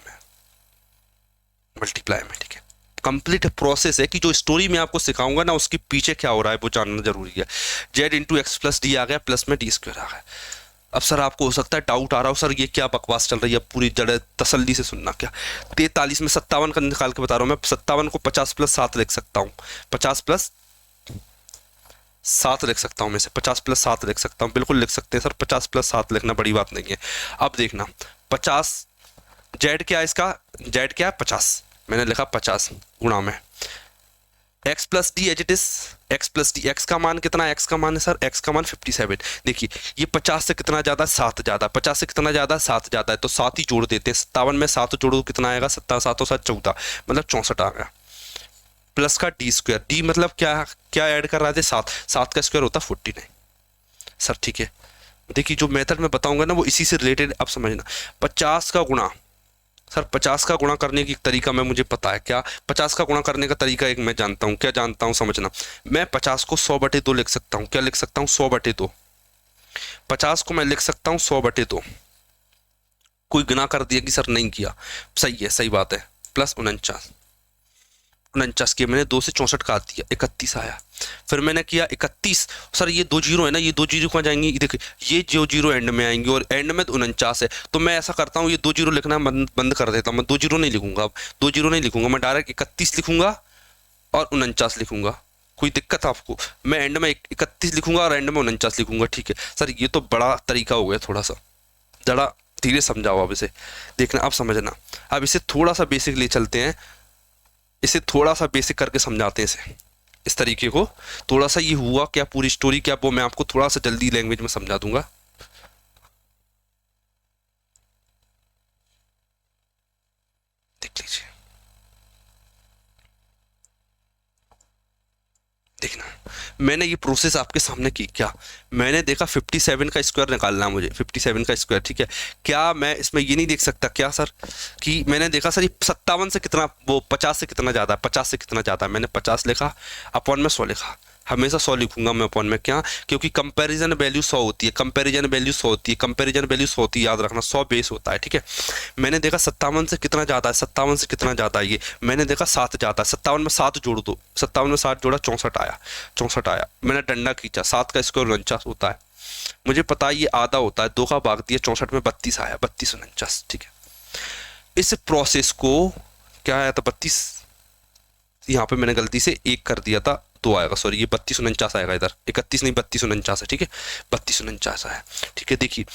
में, ठीक है। कंप्लीट प्रोसेस है कि जो स्टोरी में आपको सिखाऊंगा ना, उसके पीछे क्या हो रहा है वो जानना जरूरी है। z into X plus D आ गया, प्लस में डी स्क्वायर आ गया। अब सर आपको हो सकता है डाउट आ रहा हो, सर ये क्या बकवास चल रही है, पूरी जड़ तसल्ली से सुनना। क्या 43 में 57 का निकाल के बता रहा हूँ मैं, 57 को 50 प्लस 7 लिख सकता हूँ, 50 प्लस 7 लिख सकता हूँ, मैं से 50 प्लस 7 लिख सकता हूँ, बिल्कुल लिख सकते हैं सर, 50 प्लस 7 लिखना बड़ी बात नहीं है। अब देखना 50, जेड क्या है इसका, जेड क्या है 50, मैंने लिखा 50 गुणा में x plus d as it is, x plus d, एक्स का मान कितना है, एक्स का मान है सर, एक्स का मान 57। देखिए ये 50 से कितना ज्यादा, 7 ज्यादा, 50 से कितना ज्यादा, 7 ज्यादा है, तो 7 ही जोड़ देते हैं, 57 में 7 जोड़ो कितना आएगा, 7 7 14, मतलब 64 आ गया। प्लस का डी स्क्वायर, डी मतलब क्या क्या ऐड कर रहे थे, 7, 7 का स्क्वायर होता 49 सर, ठीक है। देखिए जो मेथड मैं बताऊंगा ना वो इसी से रिलेटेड, अब समझना। 50 का गुणा सर, 50 का गुणा करने की तरीका मैं मुझे पता है, क्या 50 का गुणा करने का तरीका एक मैं जानता हूँ, क्या जानता हूँ समझना। मैं 50 को 100/2 लिख सकता हूँ, क्या लिख सकता हूँ 100/2, 50 को मैं लिख सकता हूँ 100/2। कोई गुना कर दिया कि सर नहीं किया, सही है, सही बात है, प्लस 49, 49 किया मैंने, 2 से 64 काट दिया, 31 आया। फिर मैंने किया 31, सर ये 2 जीरो है ना, ये 2 जीरो कहाँ जाएंगी, देखिए ये जो जीरो एंड में आएंगे, और एंड में 49 है, तो मैं ऐसा करता हूँ ये 2 जीरो लिखना बंद कर देता हूँ, मैं 2 जीरो नहीं लिखूंगा, अब 2 जीरो नहीं लिखूंगा, मैं डायरेक्ट 31 लिखूंगा और 49 लिखूंगा। कोई दिक्कत है आपको, मैं एंड में 31 लिखूंगा और एंड में 49 लिखूंगा, ठीक है सर। ये तो बड़ा तरीका हो गया, थोड़ा सा जरा धीरे समझाओ, अब इसे देखना, अब समझना। अब इसे थोड़ा सा बेसिक ले चलते हैं, इसे थोड़ा सा बेसिक करके समझाते हैं इसे, इस तरीके को थोड़ा सा, ये हुआ क्या, पूरी स्टोरी क्या, वो मैं आपको थोड़ा सा जल्दी लैंग्वेज में समझा दूंगा। देख लीजिए, देखना मैंने ये प्रोसेस आपके सामने की, क्या मैंने देखा 57 का स्क्वायर निकालना है मुझे, 57 का स्क्वायर, ठीक है। क्या मैं इसमें ये नहीं देख सकता क्या सर कि मैंने देखा सर ये 57 से कितना, वो 50 से कितना ज़्यादा है, 50 से कितना ज़्यादा है, मैंने 50 लिखा, अपॉन में 100 लिखा, हमेशा 100 लिखूंगा मैं अपॉन में, क्या क्योंकि कंपैरिजन वैल्यू 100 होती है, कंपैरिजन वैल्यू 100 होती है, कंपैरिजन वैल्यू 100 होती है, याद रखना 100 बेस होता है, ठीक है। मैंने देखा 57 से कितना ज़्यादा है, 57 से कितना ज़्यादा है, ये मैंने देखा 7 ज़्यादा है, 57 में 7 जोड़ दो, 57 में 7 जोड़ा 64 आया, 64 आया, मैंने डंडा खींचा, 7 का स्क्वायर 49 होता है, मुझे पता है ये आधा होता है, 2 का भाग दिया 64 में 32 आया, 32 49, ठीक है। इस प्रोसेस को क्या आया था 32, यहाँ पे मैंने गलती से 1 कर दिया था, 2 आएगा, सॉरी ये 3249 आएगा, इधर 31 नहीं 3249 है, ठीक है 3249 है, ठीक है। देखिए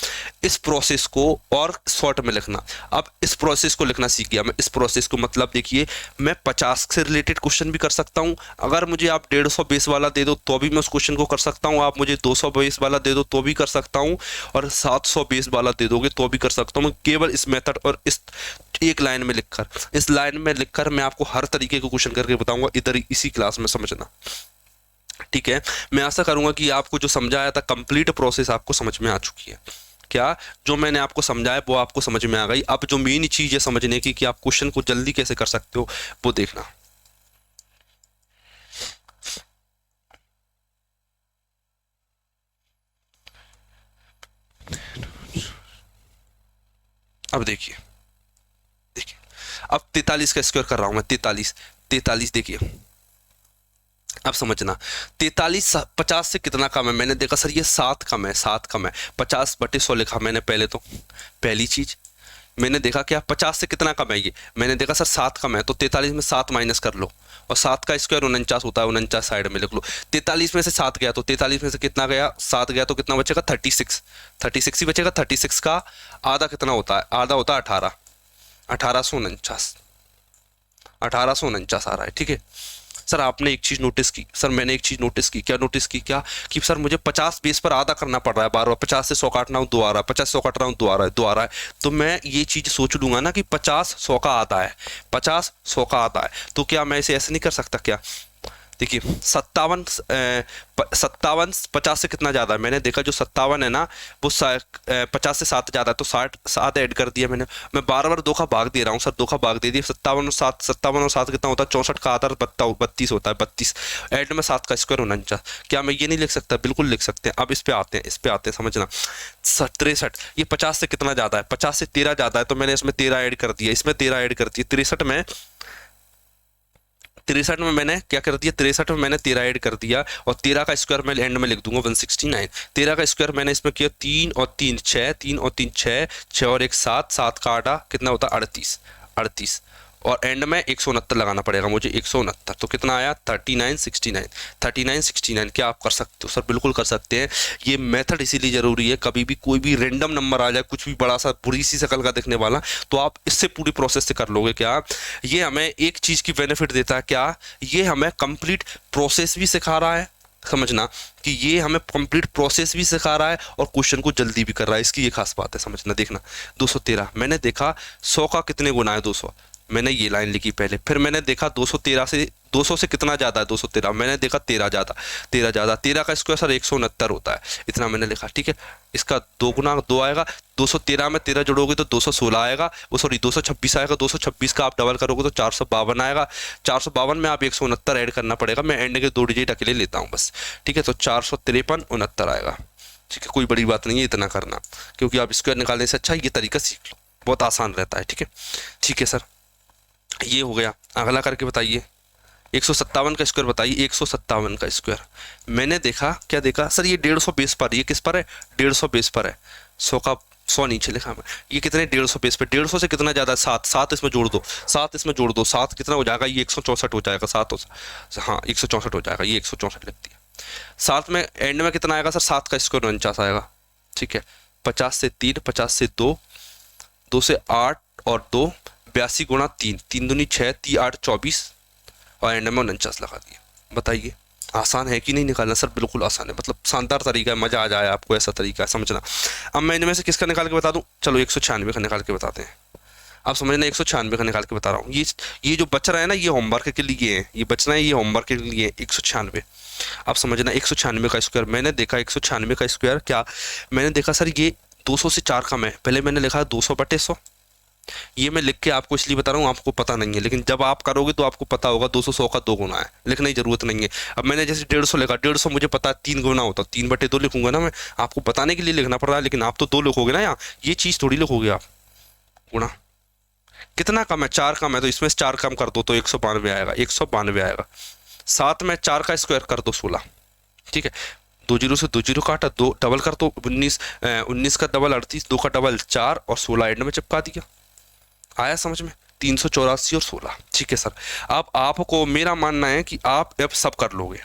इस प्रोसेस को और शॉर्ट में लिखना, अब इस प्रोसेस को लिखना सीख गया मैं। इस प्रोसेस को मतलब देखिए मैं 50 से रिलेटेड क्वेश्चन भी कर सकता हूँ, अगर मुझे आप 150 बेस वाला दे दो तो भी मैं उस क्वेश्चन को कर सकता हूँ, आप मुझे 200 बेस वाला दे दो तो भी कर सकता हूँ, और 700 बेस वाला दे दोगे तो भी कर सकता हूँ। मैं केवल इस मेथड और इस एक लाइन में लिखकर, इस लाइन में लिखकर मैं आपको हर तरीके के क्वेश्चन करके बताऊंगा इधर इसी क्लास में, समझना, ठीक है। मैं आशा करूंगा कि आपको जो समझाया था कंप्लीट प्रोसेस आपको समझ में आ चुकी है। क्या जो मैंने आपको समझाया वो आपको समझ में आ गई? अब जो मेन चीज है समझने की कि आप क्वेश्चन को जल्दी कैसे कर सकते हो वो देखना। अब देखिए देखिए अब 43 का स्क्वायर कर रहा हूं मैं, 43 देखिए अब समझना। 43 50 से कितना कम है? मैंने देखा सर ये 7 कम है, 7 कम है, 50/100 लिखा मैंने पहले, तो पहली चीज मैंने देखा क्या 50 से कितना कम है, ये मैंने देखा सर 7 कम है, तो 43 में 7 माइनस कर लो, और 7 का स्क्वायर 49 होता है, 49 साइड में लिख लो। 43 में से 7 गया तो 43 में से कितना गया, 7 गया तो कितना बचेगा 36 ही बचेगा। 36 का आधा कितना होता है? आधा होता है 1849 आ रहा है, ठीक है। सर आपने एक चीज नोटिस की, सर मैंने एक चीज नोटिस की, क्या नोटिस की? क्या कि सर मुझे 50 बेस पर आधा करना पड़ रहा है बार बार, 50 से 100 काटना हूं 2 आ रहा है, 50 100 काट रहा हूं 2 आ रहा है, तो मैं ये चीज सोच लूंगा ना कि 50 100 का आधा है, 50 100 का आधा है, तो क्या मैं इसे ऐसे नहीं कर सकता क्या? देखिए 57 50 से कितना ज़्यादा है? मैंने देखा जो 57 है ना वो 50 से 7 ज़्यादा है, तो 7 ऐड कर दिया मैंने। मैं बार बार 2 का भाग दे रहा हूँ सर, 2 का भाग दे दिया। 57 और 7 कितना होता है? 64 का आधा 32 होता है, 32 ऐड में 7 का स्क्वायर 49। क्या मैं ये नहीं लिख सकता? बिल्कुल लिख सकते हैं। अब इस पे आते हैं समझना। 63 ये 50 से कितना ज़्यादा है? 50 से 13 ज़्यादा है, तो मैंने इसमें 13 ऐड कर दिया, इसमें 13 ऐड कर दिया। 63 में मैंने क्या कर दिया? 63 में मैंने 13 ऐड कर दिया, और 13 का स्क्वायर मैं एंड में लिख दूंगा 169। 13 का स्क्वायर मैंने इसमें किया 3 और 3 6, 3 और 3 6, 6 और 1 7, 7 का आधा कितना होता है? 38, और एंड में 169 लगाना पड़ेगा मुझे, 169, तो कितना आया? 3969। क्या आप कर सकते हो? सर बिल्कुल कर सकते हैं। ये मेथड इसीलिए जरूरी है, कभी भी कोई भी रेंडम नंबर आ जाए, कुछ भी बड़ा सा बुरी सी शक्ल का दिखने वाला, तो आप इससे पूरी प्रोसेस से कर लोगे। क्या ये हमें एक चीज की बेनिफिट देता है? क्या ये हमें कंप्लीट प्रोसेस भी सिखा रहा है, समझना कि ये हमें कंप्लीट प्रोसेस भी सिखा रहा है और क्वेश्चन को जल्दी भी कर रहा है। इसकी ये खास बात है, समझना। देखना 213 मैंने देखा 100 का कितने गुना है? 200, मैंने ये लाइन लिखी पहले। फिर मैंने देखा 200 से कितना ज़्यादा है? 213, मैंने देखा 13 ज़्यादा। 13 का स्क्वायर सर 169 होता है, इतना मैंने लिखा, ठीक है। इसका 2 गुना 2 आएगा, 213 में 13 जोड़ोगे तो 216 आएगा, वो सॉरी 226 आएगा। 226 का आप डबल करोगे तो 452 आएगा। 452 में आप 169 ऐड करना पड़ेगा। मैं एंड के 2 डिजिट अकेले लेता हूँ बस, ठीक है। तो 453 69 आएगा, ठीक है। कोई बड़ी बात नहीं है इतना करना, क्योंकि आप स्क्वायर निकालने से अच्छा ये तरीका सीख लो, बहुत आसान रहता है, ठीक है। ठीक है सर, ये हो गया। अगला करके बताइए 157 का स्क्वायर बताइए। 157 का स्क्वायर मैंने देखा, क्या देखा सर? ये 150 बेस पर, ये किस पर है? 150 बेस पर है। 100 नीचे लिखा मैं, ये कितने? 150 बेस पे। 150 से कितना ज़्यादा है? 7 इसमें जोड़ दो, 7 कितना हो जाएगा? ये 164 हो जाएगा। 7 हाँ 164 हो जाएगा, ये 164 लिख दिया। 7 में एंड में कितना आएगा सर? 7 का स्क्वायर 49 आएगा, ठीक है। 50 से 3, 50 से 2, 2 से 8 और 2, 82 गुणा 3, 3 दूनी 6, 3 8 24, और एंड में 49 लगा दिया। बताइए आसान है कि नहीं निकालना? सर बिल्कुल आसान है, मतलब शानदार तरीका है, मजा आ जाए आपको, ऐसा तरीका है, समझना। अब मैं इनमें से किसका निकाल के बता दूं? चलो 196 का निकाल के बताते हैं। आप समझना 196 का निकाल के बता रहा हूँ। ये जो बच रहा है ना, ये होमवर्क के लिए है, ये बच रहा है, ये होमवर्क के लिए 196। आप समझना 196 का स्क्वायर मैंने देखा। 196 का स्क्वायर क्या मैंने देखा सर? ये 200 से 4 कम है। पहले मैंने लिखा 200/100, ये मैं लिख के आपको इसलिए बता रहा हूँ, आपको पता नहीं है, लेकिन जब आप करोगे तो आपको पता होगा 200 100 का 2 गुना है, लिखने की जरूरत नहीं है। अब मैंने जैसे 150 लिखा, 150 मुझे पता है 3 गुना होता, 3/2 लिखूंगा ना मैं, आपको बताने के लिए लिखना पड़ रहा है, लेकिन आप तो 2 लिखोगे ना यहाँ, ये चीज़ थोड़ी लिखोगे आप। गुना कितना कम है? 4 कम है, तो इसमें 4 कम कर दो तो 192 आएगा, 192 आएगा। 7 में 4 का स्क्वायर कर दो 16, ठीक है। 2 0 से 2 0 काटा, 2 डबल कर दो 19 का डबल 38, 2 का डबल 4 और 16 एंड में चिपका दिया। आया समझ में? 384 और 16, ठीक है सर। अब आपको मेरा मानना है कि आप अब सब कर लोगे,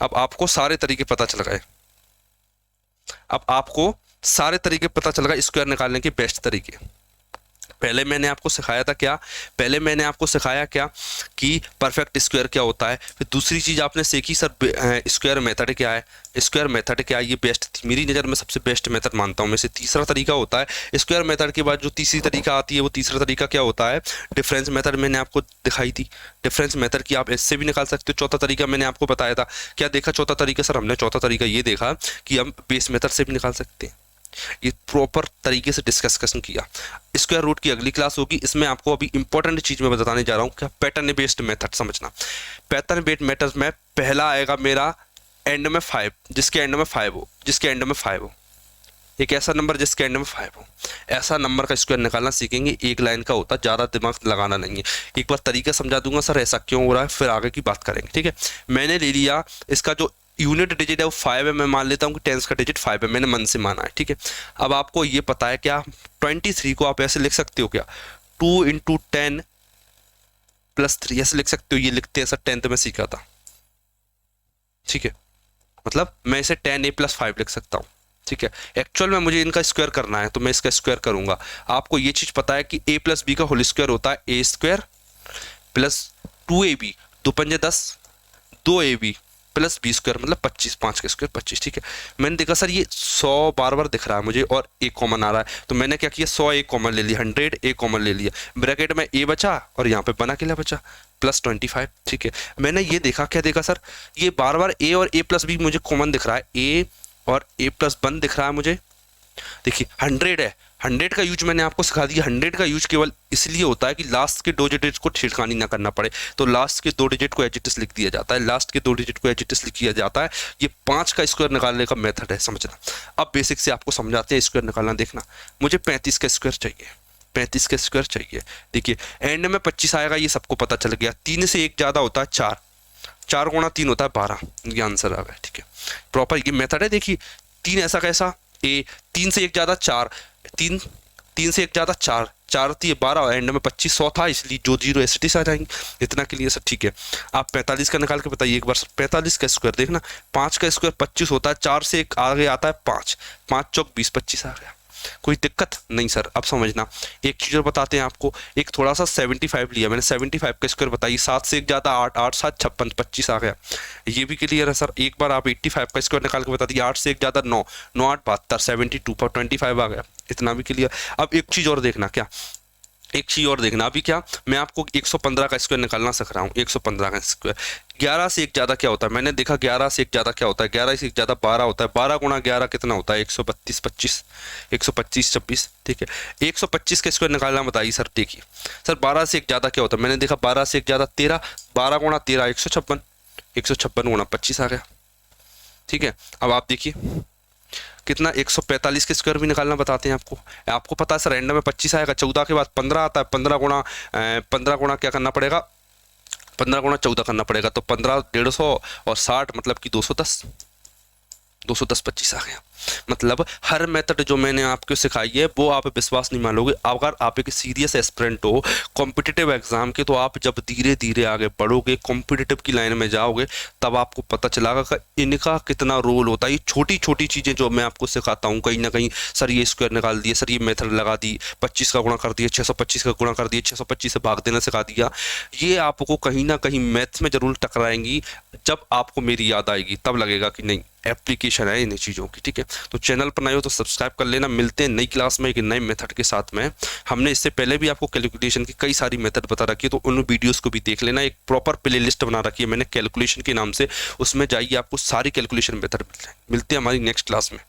अब आपको सारे तरीके पता चल गए, अब आपको सारे तरीके पता चल गए स्क्वायर निकालने के बेस्ट तरीके। पहले मैंने आपको सिखाया था क्या, पहले मैंने आपको सिखाया क्या कि परफेक्ट स्क्वायर क्या होता है। फिर दूसरी चीज़ आपने सीखी सर स्क्वायर मेथड क्या है, स्क्वायर मेथड क्या है, ये बेस्ट थी मेरी नज़र में, सबसे बेस्ट मेथड मानता हूँ मैं से। तीसरा तरीका होता है स्क्वायर मेथड के बाद जो तीसरी तरीका आती है, वो तीसरा तरीका क्या होता है, डिफरेंस मेथड। मैंने आपको दिखाई थी डिफरेंस मेथड की, आप इससे भी निकाल सकते हो। चौथा तरीका मैंने आपको बताया था, क्या देखा चौथा तरीका सर हमने, चौथा तरीका ये देखा कि हम बेस मेथड से भी निकाल सकते हैं। ये प्रॉपर तरीके से डिस्कशन किया। स्क्वायर रूट की अगली क्लास होगी, इसमें आपको अभी इंपॉर्टेंट चीज मैं बताने जा रहा हूँ, क्या पैटर्न बेस्ड मेथड समझना। पैटर्न बेस्ड मेथड में पहला आएगा मेरा एंड में 5, जिसके एंड में 5 हो, जिसके एंड में 5 हो, एक ऐसा नंबर जिसके एंड में 5 हो, ऐसा नंबर का स्क्वायर निकालना सीखेंगे। एक लाइन का होता है, ज़्यादा दिमाग लगाना नहीं है। एक बार तरीका समझा दूंगा सर ऐसा क्यों हो रहा है, फिर आगे की बात करेंगे, ठीक है। मैंने ले लिया इसका जो यूनिट डिजिट है वो 5 है, मैं मान लेता हूँ कि टेंस का डिजिट 5 है, मैंने मन से माना है, ठीक है। अब आपको ये पता है क्या 23 को आप ऐसे लिख सकते हो क्या, 2 × 10 + 3 ऐसे लिख सकते हो। ये लिखते हैं सर 10th में सीखा था, ठीक है। मतलब मैं इसे 10a + 5 लिख सकता हूँ, ठीक है। एक्चुअल में मुझे इनका स्क्वायर करना है तो मैं इसका स्क्वायर करूंगा। आपको ये चीज पता है कि a + b का होल स्क्वायर होता है a² + 2ab, 2 × 5 = 10, 2ab + b² मतलब 25, 5 का स्क्वायर 25, ठीक है। मैंने देखा सर ये 100 बार बार दिख रहा है मुझे और एक कॉमन आ रहा है, तो मैंने क्या किया 100 एक कॉमन ले लिया, 100 एक कॉमन ले लिया, ब्रैकेट में a बचा और यहाँ पे बना के बचा +25, ठीक है। मैंने ये देखा, क्या देखा सर, ये बार बार a और a + b मुझे कॉमन दिख रहा है, a और a + 1 दिख रहा है मुझे। देखिए 100 है, 100 का यूज मैंने आपको सिखा दिया। 100 का यूज केवल इसलिए होता है कि लास्ट के 2 डिजिट को छेड़खानी ना करना पड़े, तो लास्ट के 2 डिजिट को एज इट इज लिख दिया जाता है, लास्ट के 2 डिजिट को एज इट इज लिख दिया जाता है। ये 5 का स्क्वायर निकालने का मेथड है, समझना। अब बेसिक से आपको समझाते हैं स्क्वायर निकालना। देखना, मुझे 35 का स्क्वायर चाहिए, 35 का स्क्वायर चाहिए। देखिए एंड में 25 आएगा, ये सबको पता चल गया। 3 से 1 ज़्यादा होता है 4, 4 × 3 होता है 12, ये आंसर आ गया, ठीक है। प्रॉपर ये मेथड है। देखिए 3 ऐसा कैसा, ए 3 से 1 ज़्यादा 4, 3 से 1 ज़्यादा 4, 4 × 3 = 12, एंड में 25 100 था, इसलिए जो 0 एसिटिस आ जाएंगे। इतना के लिए सर, ठीक है। आप 45 का निकाल के बताइए एक बार सर। 45 का स्क्वायर देखना, 5 का स्क्वायर 25 होता है, 4 से 1 आगे आता है 5, 5 × 4 = 20, 25 आ गया। कोई दिक्कत नहीं सर। अब समझना, एक चीज़ और बताते हैं आपको। एक थोड़ा सा 75 लिया मैंने, 75 का स्क्वायर बताइए। 7 से 1 ज़्यादा 8, 8 × 7 = 56, 25 आ गया। ये भी क्लियर है सर। एक बार आप 85 का स्क्वायर निकाल के बता दिए। 8 से 1 ज़्यादा 9, 9 × 8 = 72, 72 पर 25 आ गया। इतना भी क्लियर। अब एक चीज़ और देखना, क्या एक चीज़ और देखना, अभी क्या मैं आपको 115 का स्क्वायर निकालना सीख रहा हूँ। 115 का स्क्वायर 11 से 1 ज़्यादा क्या होता है, मैंने देखा 11 से 1 ज़्यादा क्या होता है, 11 से 1 ज़्यादा 12 होता है। 12 × 11 कितना होता है, 132, 25, 125, 26, ठीक है। 125 का स्क्वायर निकालना बताइए सर। देखिए सर 12 से 1 ज़्यादा क्या होता है, मैंने देखा 12 से 1 ज़्यादा 13, 12 × 13 156, 156 × 25 आ गया, ठीक है। अब आप देखिए कितना, 145 के स्क्वायर भी निकालना बताते हैं आपको। आपको पता है सर एंड में 25 आएगा, 14 के बाद 15 आता है, 15 गुणा क्या करना पड़ेगा, 15 × 14 करना पड़ेगा, तो 15 150 और 60 मतलब कि 210, 210, 25 आ गया। मतलब हर मेथड जो मैंने आपको सिखाई है वो आप विश्वास नहीं मानोगे। अगर आप एक सीरियस एस्पिरेंट हो कॉम्पिटिटिव एग्जाम के, तो आप जब धीरे धीरे आगे बढ़ोगे, कॉम्पिटिटिव की लाइन में जाओगे, तब आपको पता चलेगा कि इनका कितना रोल होता है। ये छोटी छोटी चीज़ें जो मैं आपको सिखाता हूँ, कहीं ना कहीं सर ये स्क्वायर निकाल दिए, सर ये मेथड लगा दी, 25 का गुणा कर दिया, 625 का गुणा कर दिया, 625 से भाग देना सिखा दिया, ये आपको कहीं ना कहीं मैथ्स में जरूर टकराएंगी। जब आपको मेरी याद आएगी तब लगेगा कि नहीं एप्लीकेशन है इन चीज़ों की, ठीक है। तो चैनल पर नए हो तो सब्सक्राइब कर लेना। मिलते हैं नई क्लास में एक नए मेथड के साथ में। हमने इससे पहले भी आपको कैलकुलेशन की कई सारी मेथड बता रखी है, तो उन वीडियोस को भी देख लेना। एक प्रॉपर प्ले लिस्ट बना रखी है मैंने कैलकुलेशन के नाम से, उसमें जाइए, आपको सारी कैलकुलेशन मेथड मिलते हैं। हमारी नेक्स्ट क्लास में।